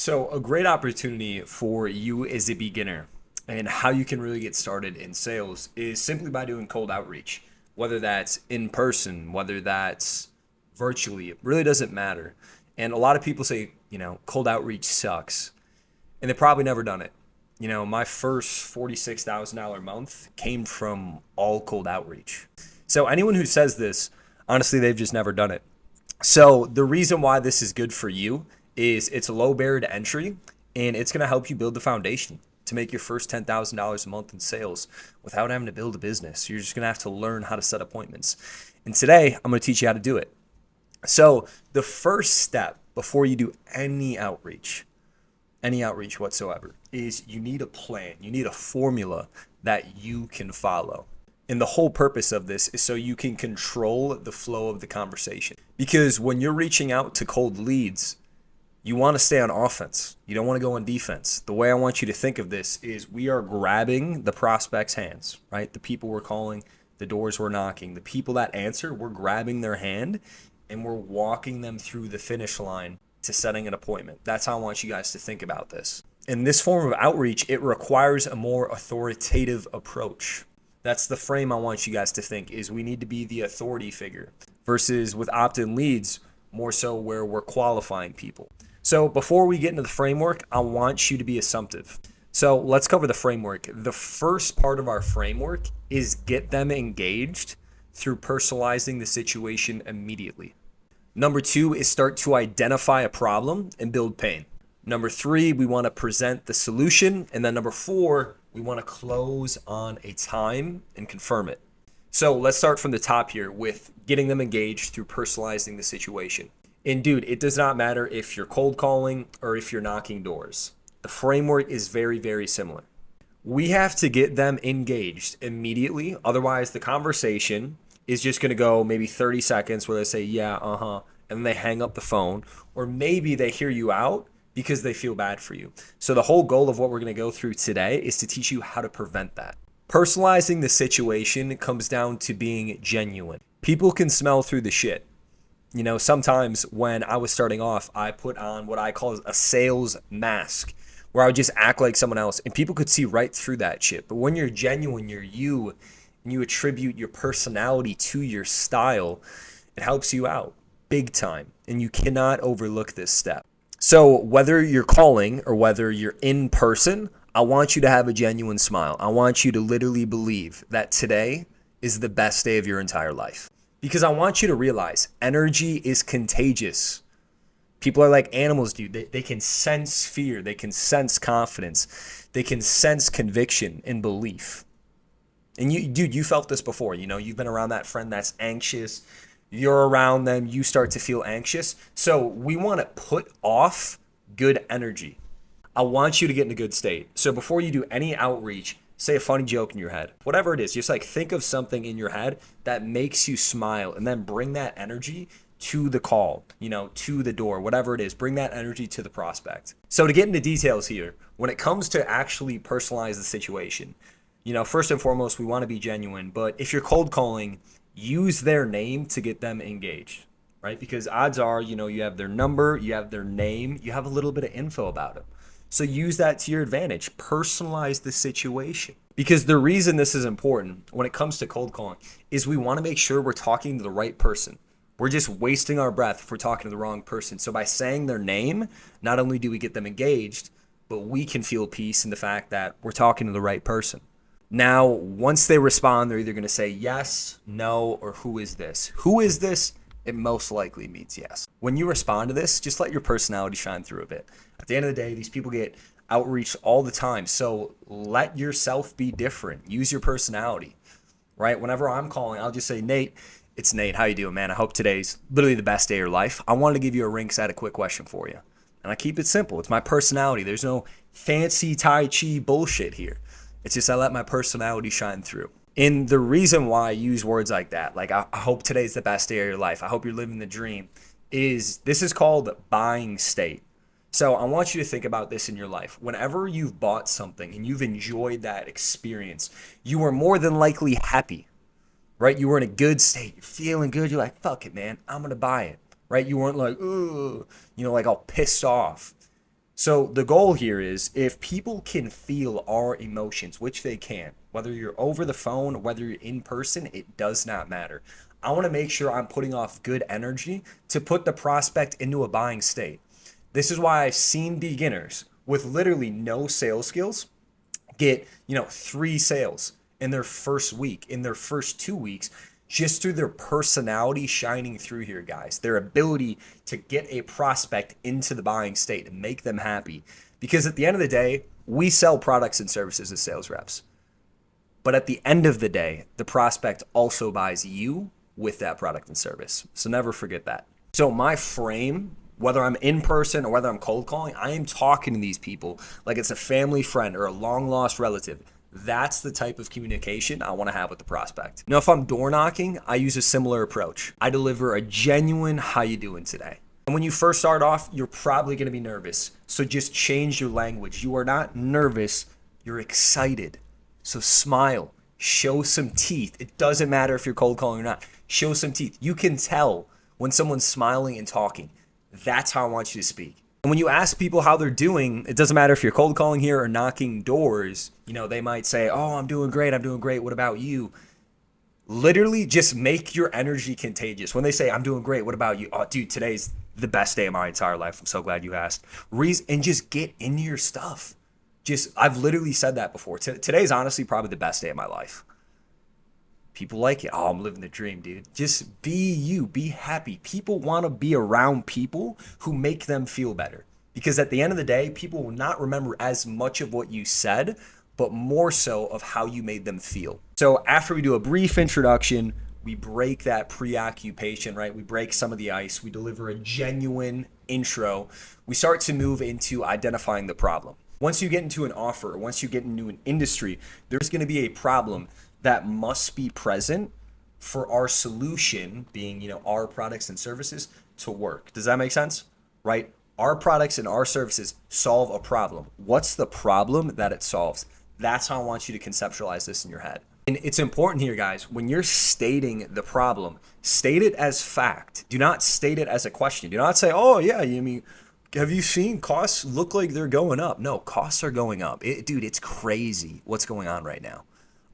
So, a great opportunity for you as a beginner and how you can really get started in sales is simply by doing cold outreach, whether that's in person, whether that's virtually, it really doesn't matter. And a lot of people say, cold outreach sucks, and they've probably never done it. My first $46,000 month came from all cold outreach. So, anyone who says this, honestly, they've just never done it. So the reason why this is good for you is it's a low barrier to entry and it's going to help you build the foundation to make your first $10,000 a month in sales without having to build a business. You're just going to have to learn how to set appointments. And today I'm going to teach you how to do it. So the first step before you do any outreach whatsoever, is you need a plan. You need a formula that you can follow. And the whole purpose of this is so you can control the flow of the conversation. Because when you're reaching out to cold leads, you want to stay on offense. You don't want to go on defense. The way I want you to think of this is we are grabbing the prospect's hands, right? The people we're calling, the doors we're knocking, the people that answer, we're grabbing their hand and we're walking them through the finish line to setting an appointment. That's how I want you guys to think about this. In this form of outreach, it requires a more authoritative approach. That's the frame I want you guys to think is we need to be the authority figure versus with opt-in leads, more so where we're qualifying people. So before we get into the framework, I want you to be assumptive. So let's cover the framework. The first part of our framework is get them engaged through personalizing the situation immediately. Number 2 is start to identify a problem and build pain. Number 3, we want to present the solution. And then number 4, we want to close on a time and confirm it. So let's start from the top here with getting them engaged through personalizing the situation. And dude, it does not matter if you're cold calling or if you're knocking doors. The framework is very, very similar. We have to get them engaged immediately. Otherwise, the conversation is just going to go maybe 30 seconds where they say, yeah, and then they hang up the phone. Or maybe they hear you out because they feel bad for you. So the whole goal of what we're going to go through today is to teach you how to prevent that. Personalizing the situation comes down to being genuine. People can smell through the shit. Sometimes when I was starting off, I put on what I call a sales mask, where I would just act like someone else and people could see right through that shit. But when you're genuine, you're you, and you attribute your personality to your style, it helps you out big time. And you cannot overlook this step. So whether you're calling or whether you're in person, I want you to have a genuine smile. I want you to literally believe that today is the best day of your entire life. Because I want you to realize energy is contagious. People are like animals, dude. They can sense fear. They can sense confidence. They can sense conviction and belief. And you felt this before. You've been around that friend that's anxious. You're around them, you start to feel anxious. So we want to put off good energy. I want you to get in a good state. So before you do any outreach, say a funny joke in your head. Whatever it is, just think of something in your head that makes you smile and then bring that energy to the call, to the door, whatever it is. Bring that energy to the prospect. So to get into details here, when it comes to actually personalize the situation, first and foremost, we want to be genuine. But if you're cold calling, use their name to get them engaged, right? Because odds are, you have their number, you have their name, you have a little bit of info about them. So use that to your advantage. Personalize the situation. Because the reason this is important when it comes to cold calling is we want to make sure we're talking to the right person. We're just wasting our breath if we're talking to the wrong person. So by saying their name, not only do we get them engaged, but we can feel peace in the fact that we're talking to the right person. Now, once they respond, they're either going to say yes, no, or who is this? Who is this? It most likely means yes. When you respond to this, just let your personality shine through a bit. At the end of the day, these people get outreach all the time. So let yourself be different. Use your personality, right? Whenever I'm calling, I'll just say, Nate, it's Nate. How you doing, man? I hope today's literally the best day of your life. I wanted to give you a rinks. I had a quick question for you. And I keep it simple. It's my personality. There's no fancy Tai Chi bullshit here. It's just I let my personality shine through. And the reason why I use words like that, like I hope today's the best day of your life, I hope you're living the dream, is this is called buying state. So I want you to think about this in your life. Whenever you've bought something and you've enjoyed that experience, you are more than likely happy, right? You were in a good state. You're feeling good. You're like, fuck it, man. I'm going to buy it, right? You weren't like, ugh, like all pissed off. So the goal here is if people can feel our emotions, which they can, whether you're over the phone, whether you're in person, it does not matter. I want to make sure I'm putting off good energy to put the prospect into a buying state. This is why I've seen beginners with literally no sales skills get, 3 sales in their first week, in their first 2 weeks, just through their personality shining through here, guys. Their ability to get a prospect into the buying state and make them happy. Because at the end of the day, we sell products and services as sales reps. But at the end of the day, the prospect also buys you with that product and service. So never forget that. So my frame, whether I'm in person or whether I'm cold calling, I am talking to these people like it's a family friend or a long lost relative. That's the type of communication I want to have with the prospect. Now, if I'm door knocking, I use a similar approach. I deliver a genuine, how you doing today? And when you first start off, you're probably going to be nervous. So just change your language. You are not nervous, you're excited. So smile, show some teeth. It doesn't matter if you're cold calling or not. Show some teeth. You can tell when someone's smiling and talking. That's how I want you to speak. And when you ask people how they're doing, it doesn't matter if you're cold calling here or knocking doors. They might say, oh, I'm doing great. What about you? Literally just make your energy contagious. When they say, I'm doing great. What about you? Oh, dude, today's the best day of my entire life. I'm so glad you asked. And just get into your stuff. I've literally said that before. Today's honestly probably the best day of my life. People like it. Oh, I'm living the dream, dude. Just be you. Be happy. People want to be around people who make them feel better. Because at the end of the day, people will not remember as much of what you said, but more so of how you made them feel. So after we do a brief introduction, we break that preoccupation, right? We break some of the ice. We deliver a genuine intro. We start to move into identifying the problem. Once you get into an offer, once you get into an industry, there's going to be a problem that must be present for our solution, being, our products and services, to work. Does that make sense? Right? Our products and our services solve a problem. What's the problem that it solves? That's how I want you to conceptualize this in your head. And it's important here, guys, when you're stating the problem, state it as fact. Do not state it as a question. Do not say, oh, yeah, have you seen costs look like they're going up? No, costs are going up. Dude, it's crazy what's going on right now.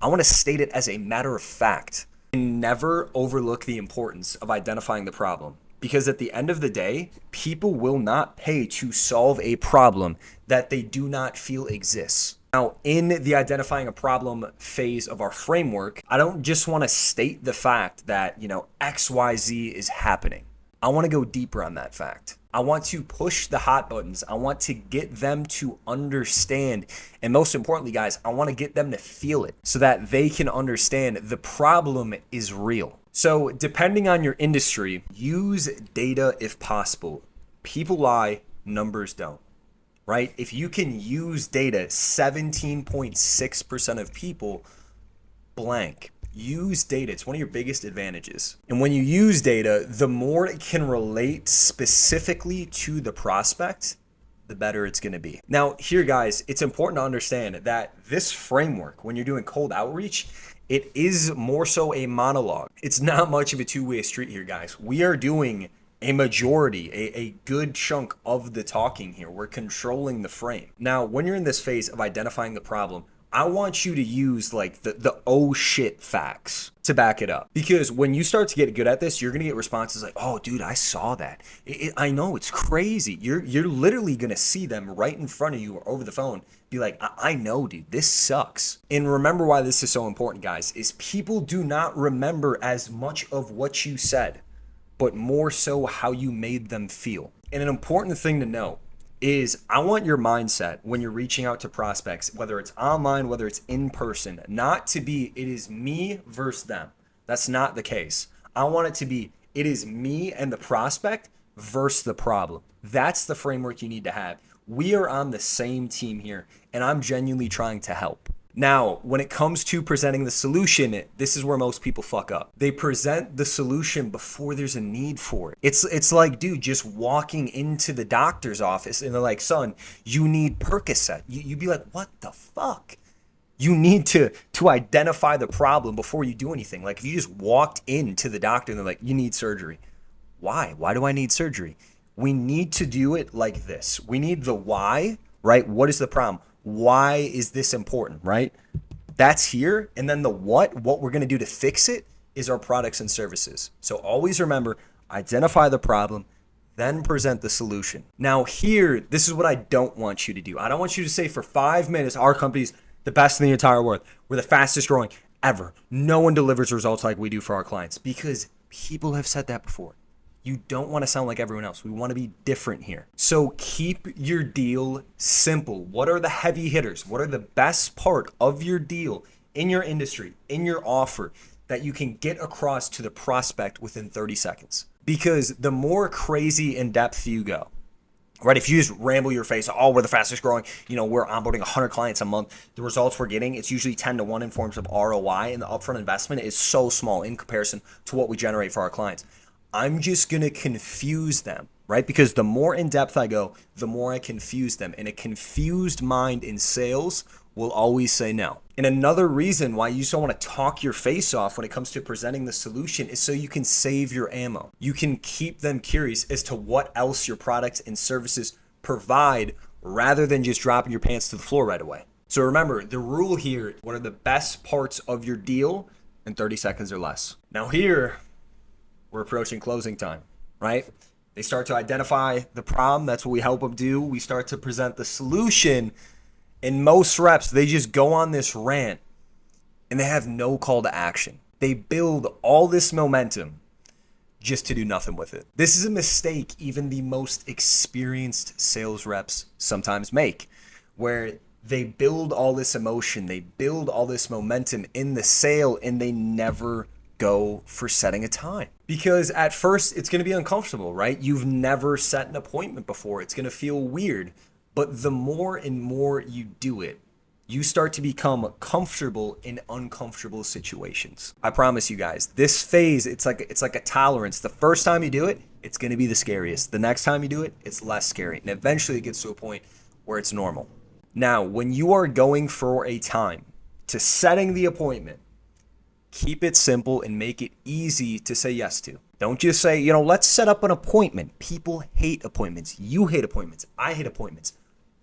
I want to state it as a matter of fact. And never overlook the importance of identifying the problem. Because at the end of the day, people will not pay to solve a problem that they do not feel exists. Now, in the identifying a problem phase of our framework, I don't just want to state the fact that, XYZ is happening. I want to go deeper on that fact. I want to push the hot buttons. I want to get them to understand. And most importantly, guys, I want to get them to feel it so that they can understand the problem is real. So depending on your industry, use data if possible. People lie, numbers don't, right? If you can use data, 17.6% of people blank. Use data. It's one of your biggest advantages. And when you use data, the more it can relate specifically to the prospect, the better it's going to be. Now, here, guys, it's important to understand that this framework, when you're doing cold outreach, it is more so a monologue. It's not much of a two-way street here, guys. We are doing a majority, a good chunk of the talking here. We're controlling the frame. Now, when you're in this phase of identifying the problem, I want you to use like the oh shit facts to back it up. Because when you start to get good at this, you're going to get responses like, oh, dude, I saw that. I know, it's crazy. You're literally going to see them right in front of you or over the phone. Be like, I know, dude, this sucks. And remember why this is so important, guys, is people do not remember as much of what you said, but more so how you made them feel. And an important thing to know is I want your mindset when you're reaching out to prospects, whether it's online, whether it's in person, not to be, it is me versus them. That's not the case. I want it to be, it is me and the prospect versus the problem. That's the framework you need to have. We are on the same team here, and I'm genuinely trying to help. Now, when it comes to presenting the solution, this is where most people fuck up. They present the solution before there's a need for it. It's like, dude, just walking into the doctor's office and they're like, son, you need Percocet. You'd be like, what the fuck? You need to identify the problem before you do anything. Like if you just walked into the doctor and they're like, you need surgery. Why? Why do I need surgery? We need to do it like this. We need the why, right? What is the problem? Why is this important, right? That's here. And then the what we're going to do to fix it is our products and services. So always remember, identify the problem, then present the solution. Now here, this is what I don't want you to do. I don't want you to say for 5 minutes, our company's the best in the entire world. We're the fastest growing ever. No one delivers results like we do for our clients, because people have said that before. You don't want to sound like everyone else. We want to be different here. So keep your deal simple. What are the heavy hitters? What are the best part of your deal in your industry, in your offer, that you can get across to the prospect within 30 seconds? Because the more crazy in depth you go, right? If you just ramble your face, oh, we're the fastest growing, we're onboarding 100 clients a month. The results we're getting, it's usually 10 to 1 in forms of ROI, and the upfront investment is so small in comparison to what we generate for our clients. I'm just going to confuse them, right? Because the more in depth I go, the more I confuse them. And a confused mind in sales will always say no. And another reason why you just don't want to talk your face off when it comes to presenting the solution is so you can save your ammo. You can keep them curious as to what else your products and services provide, rather than just dropping your pants to the floor right away. So remember, the rule here, what are the best parts of your deal in 30 seconds or less? Now here, we're approaching closing time, right? They start to identify the problem. That's what we help them do. We start to present the solution. In most reps, they just go on this rant and they have no call to action. They build all this momentum just to do nothing with it. This is a mistake even the most experienced sales reps sometimes make, where they build all this emotion, they build all this momentum in the sale, and they never go for setting a time. Because at first it's going to be uncomfortable, right? You've never set an appointment before. It's going to feel weird. But the more and more you do it, you start to become comfortable in uncomfortable situations. I promise you guys, this phase, it's like a tolerance. The first time you do it, it's going to be the scariest. The next time you do it, it's less scary. And eventually it gets to a point where it's normal. Now, when you are going for a time to setting the appointment, keep it simple and make it easy to say yes to. Don't just say, let's set up an appointment. People hate appointments. You hate appointments. I hate appointments.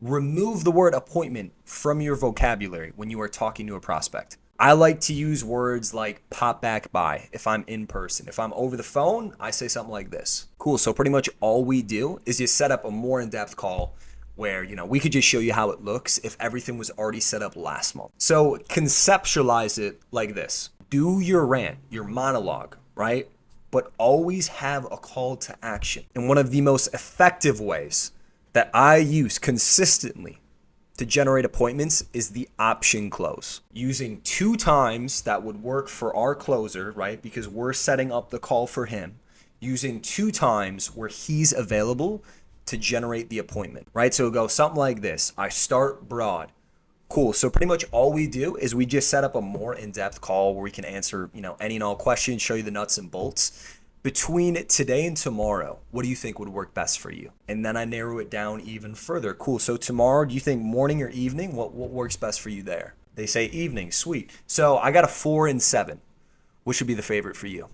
Remove the word appointment from your vocabulary when you are talking to a prospect. I like to use words like pop back by if I'm in person. If I'm over the phone, I say something like this. Cool. So pretty much all we do is just set up a more in-depth call where, we could just show you how it looks if everything was already set up last month. So conceptualize it like this. Do your rant, your monologue, right? But always have a call to action. And one of the most effective ways that I use consistently to generate appointments is the option close. Using 2 times that would work for our closer, right? Because we're setting up the call for him. Using 2 times where he's available to generate the appointment, right? So it'll go something like this. I start broad. Cool. So pretty much all we do is we just set up a more in-depth call where we can answer, any and all questions, show you the nuts and bolts. Between today and tomorrow, what do you think would work best for you? And then I narrow it down even further. Cool. So tomorrow, do you think morning or evening? What works best for you there? They say evening. Sweet. So I got a 4 and 7. Which would be the favorite for you?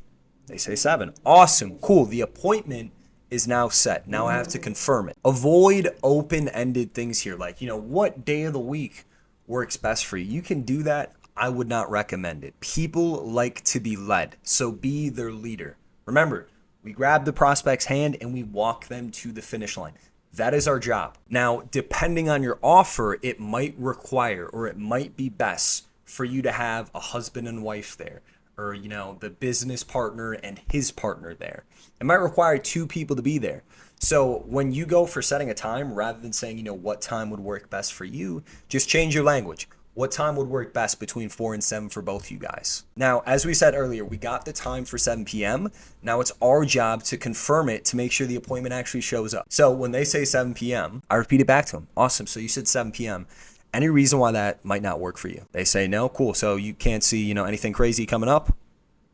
They say 7. Awesome. Cool. The appointment is now set. Now I have to confirm it. Avoid open-ended things here. Like, what day of the week works best for you? You can do that. I would not recommend it. People like to be led. So be their leader. Remember, we grab the prospect's hand and we walk them to the finish line. That is our job. Now, depending on your offer, it might require, or it might be best for you to have a husband and wife there, or, the business partner and his partner there. It might require 2 people to be there. So when you go for setting a time, rather than saying, what time would work best for you, just change your language. What time would work best between 4 and 7 for both you guys? Now, as we said earlier, we got the time for 7 p.m. Now it's our job to confirm it to make sure the appointment actually shows up. So when they say 7 p.m., I repeat it back to them. Awesome. So you said 7 p.m. Any reason why that might not work for you? They say no. Cool. So you can't see, anything crazy coming up?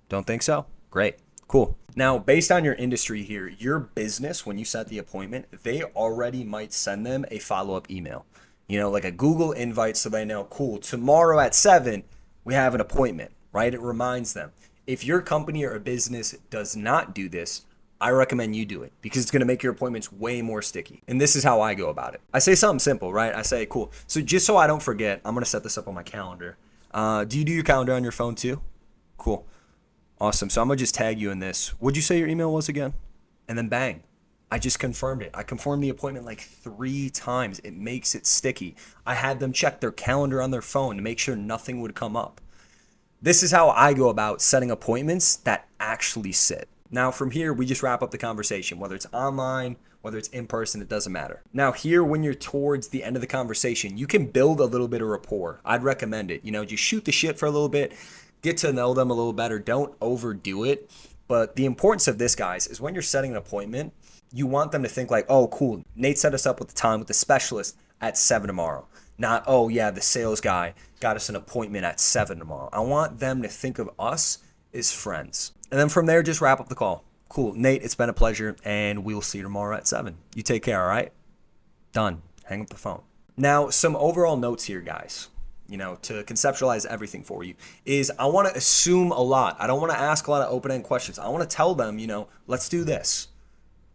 Don't think so? Great. Cool. Now, based on your industry here, your business, when you set the appointment, they already might send them a follow-up email. Like a Google invite, so they know, cool, tomorrow at 7, we have an appointment, right? It reminds them. If your company or a business does not do this, I recommend you do it because it's going to make your appointments way more sticky. And this is how I go about it. I say something simple, right? I say, cool. So just so I don't forget, I'm going to set this up on my calendar. Do you do your calendar on your phone too? Cool. Awesome. So I'm going to just tag you in this. What'd you say your email was again? And then bang. I just confirmed it. I confirmed the appointment like 3 times. It makes it sticky. I had them check their calendar on their phone to make sure nothing would come up. This is how I go about setting appointments that actually sit. Now, from here, we just wrap up the conversation, whether it's online, whether it's in person, it doesn't matter. Now, here, when you're towards the end of the conversation, you can build a little bit of rapport. I'd recommend it. Just shoot the shit for a little bit, get to know them a little better. Don't overdo it. But the importance of this, guys, is when you're setting an appointment, you want them to think like, oh, cool, Nate set us up with the time with the specialist at 7 tomorrow. Not, oh, yeah, the sales guy got us an appointment at 7 tomorrow. I want them to think of us as friends. And then from there, just wrap up the call. Cool, Nate, it's been a pleasure, and we will see you tomorrow at 7. You take care, all right? Done. Hang up the phone. Now, some overall notes here, guys, to conceptualize everything for you, is I want to assume a lot. I don't want to ask a lot of open-end questions. I want to tell them, let's do this.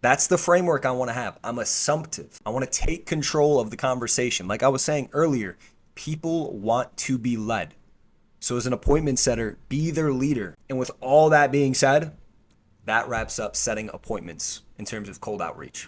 That's the framework I want to have. I'm assumptive. I want to take control of the conversation. Like I was saying earlier, people want to be led. So as an appointment setter, be their leader. And with all that being said, that wraps up setting appointments in terms of cold outreach.